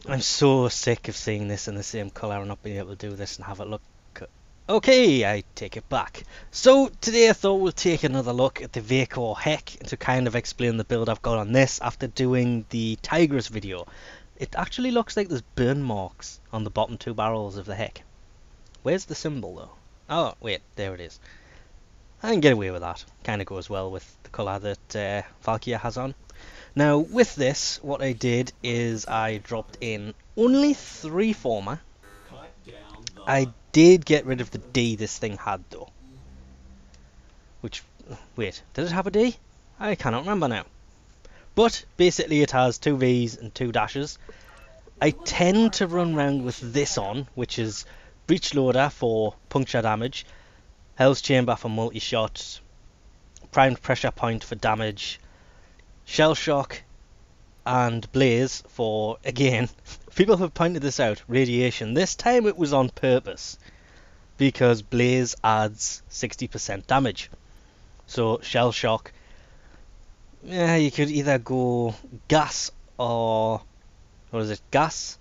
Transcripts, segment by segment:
I'm so sick of seeing this in the same colour and not being able to do this and have it look... Okay, I take it back. So today I thought we'll take another look at the vaykor heck to kind of explain the build I've got on this after doing the Tigress video. It actually looks like there's burn marks on the bottom two barrels of the heck. Where's the symbol though? Oh wait, there it is. I can get away with that. Kind of goes well with the colour that Valkyria has on. Now with this, what I did is I dropped in only 3 former. I did get rid of the D this thing had though. Which, wait, did it have a D? I cannot remember now. But basically it has 2 V's and 2 dashes. I tend to run around with this on, which is breech loader for puncture damage, Hell's Chamber for multi-shot, primed pressure point for damage, shell shock, and blaze for, again, people have pointed this out, radiation. This time it was on purpose because blaze adds 60% damage. So shell shock, yeah, you could either go gas or what is it, gas,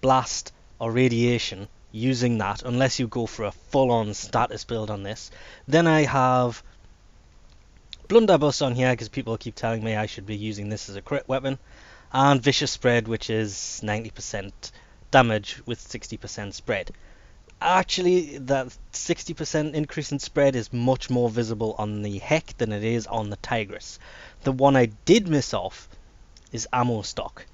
blast or radiation using that, unless you go for a full-on status build on this. Then I have blunderbuss on here because people keep telling me I should be using this as a crit weapon, and vicious spread, which is 90% damage with 60% spread. Actually, that 60% increase in spread is much more visible on the heck than it is on the Tigress. The one I did miss off is ammo stock.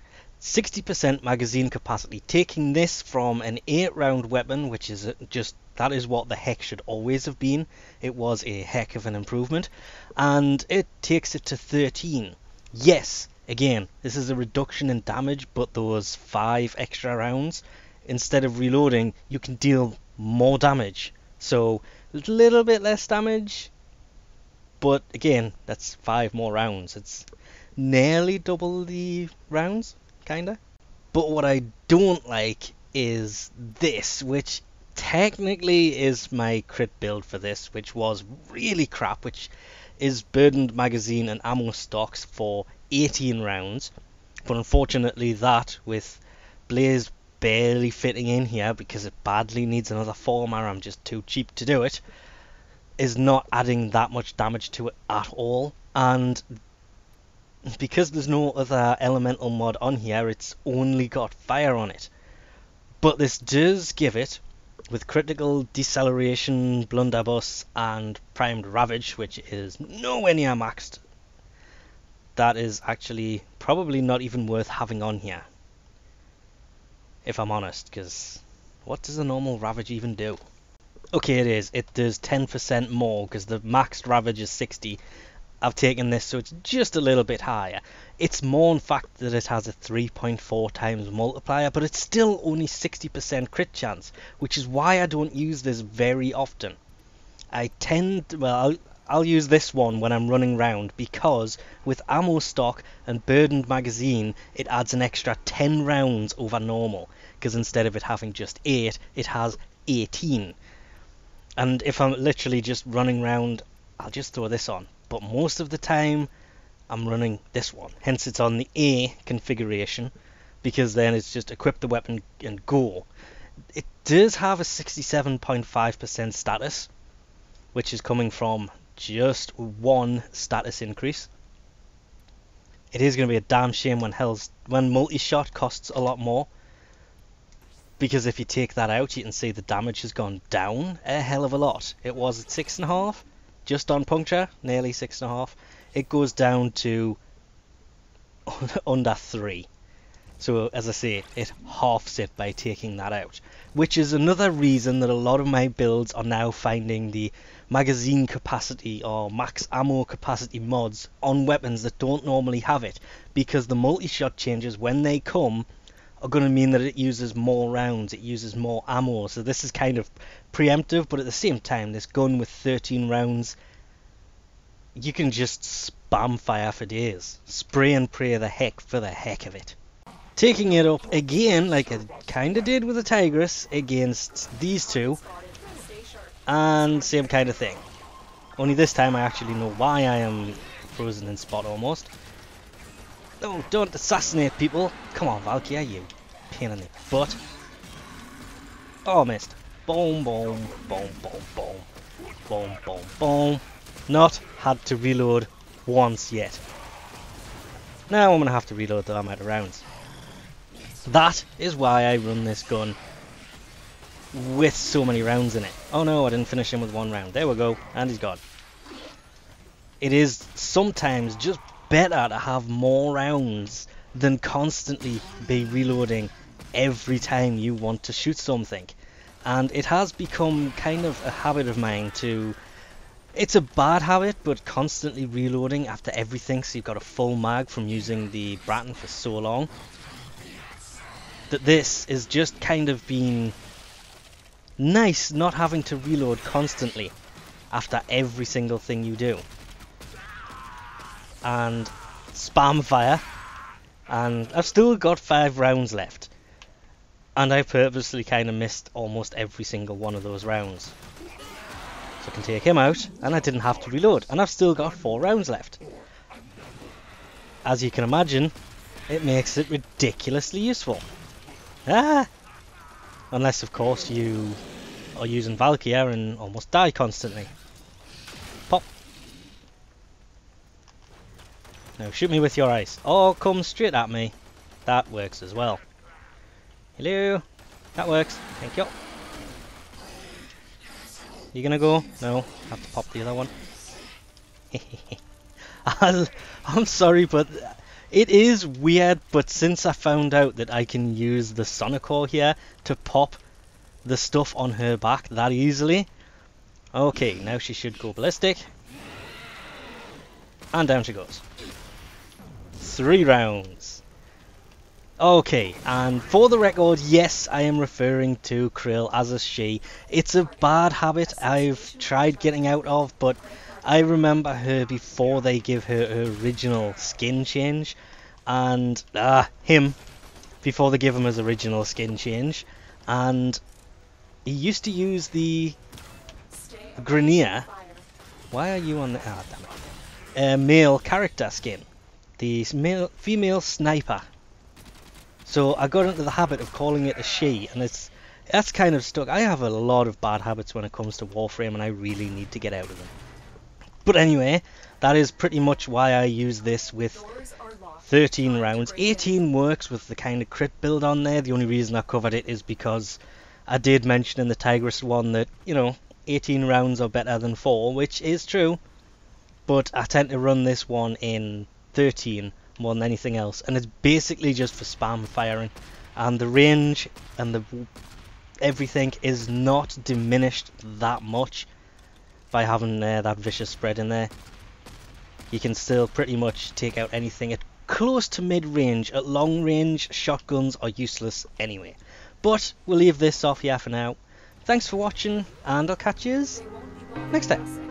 60% magazine capacity, taking this from an 8-round weapon, which is just, that is what the heck should always have been. It was a heck of an improvement, and it takes it to 13. Yes, again, this is a reduction in damage, but those 5 extra rounds, instead of reloading, you can deal more damage. So a little bit less damage, but again, that's 5 more rounds. It's nearly double the rounds, kinda. But what I don't like is this, which technically is my crit build for this, which was really crap, which is burdened magazine and ammo stocks for 18 rounds. But unfortunately that, with blaze barely fitting in here because it badly needs another former, I'm just too cheap to do it, is not adding that much damage to it at all. And because there's no other elemental mod on here, it's only got fire on it. But this does give it, with critical deceleration, blunderbuss and primed ravage, which is nowhere near maxed, that is actually probably not even worth having on here, if I'm honest, because what does a normal ravage even do? Okay, it does 10% more because the maxed ravage is 60. I've taken this, so it's just a little bit higher. It's more in fact that it has a 3.4 times multiplier, but it's still only 60% crit chance, which is why I don't use this very often. I'll use this one when I'm running round, because with ammo stock and burdened magazine, it adds an extra 10 rounds over normal, because instead of it having just 8, it has 18. And if I'm literally just running round, I'll just throw this on. But most of the time I'm running this one, hence it's on the A configuration, because then it's just equip the weapon and go. It does have a 67.5% status, which is coming from just 1 status increase. It is going to be a damn shame when multi-shot costs a lot more, because if you take that out, you can see the damage has gone down a hell of a lot. It was at 6.5. Just on puncture, nearly 6.5. It goes down to under 3. So as I say, it halves it by taking that out, which is another reason that a lot of my builds are now finding the magazine capacity or max ammo capacity mods on weapons that don't normally have it, because the multi-shot changes, when they come, are going to mean that it uses more rounds, it uses more ammo. So this is kind of preemptive, but at the same time, this gun with 13 rounds, you can just spam fire for days. Spray and pray the heck for the heck of it. Taking it up again, like I kind of did with the Tigress, against these two, and same kind of thing. Only this time I actually know why I am frozen in spot almost. No, don't assassinate people. Come on, Valkyria, you pain in the butt. Oh, missed. Boom, boom, boom, boom, boom. Boom, boom, boom. Not had to reload once yet. Now I'm going to have to reload the amount of rounds. That is why I run this gun with so many rounds in it. Oh no, I didn't finish him with one round. There we go, and he's gone. It is sometimes just better to have more rounds than constantly be reloading every time you want to shoot something. And it has become kind of a habit of mine to... It's a bad habit, but constantly reloading after everything, so you've got a full mag from using the Bratton for so long. That this is just kind of been nice not having to reload constantly after every single thing you do. And spam fire, and I've still got 5 rounds left. And I purposely kind of missed almost every single one of those rounds. So I can take him out, and I didn't have to reload. And I've still got 4 rounds left. As you can imagine, it makes it ridiculously useful. Ah! Unless, of course, you are using Vaykor and almost die constantly. Pop! Now shoot me with your eyes. Or come straight at me. That works as well. Hello? That works. Thank you. You gonna go? No. Have to pop the other one. I'm sorry, but it is weird, but since I found out that I can use the Sonicor here to pop the stuff on her back that easily. Okay, now she should go ballistic. And down she goes. 3 rounds. Okay, and for the record, yes, I am referring to Krill as a she. It's a bad habit I've tried getting out of, but I remember her before they give her original skin change, and him before they give him his original skin change, and he used to use the Grenier. Why are you on the damn it? Male character skin, the female sniper. So I got into the habit of calling it a she, and that's kind of stuck. I have a lot of bad habits when it comes to Warframe, and I really need to get out of them. But anyway, that is pretty much why I use this with 13 rounds. 18 works with the kind of crit build on there. The only reason I covered it is because I did mention in the Tigress one that, you know, 18 rounds are better than 4, which is true. But I tend to run this one in 13 more than anything else, and it's basically just for spam firing, and the range and the everything is not diminished that much by having that vicious spread in there. You can still pretty much take out anything at close to mid-range. At long range, shotguns are useless anyway. But we'll leave this off here for now. Thanks for watching, and I'll catch you next time.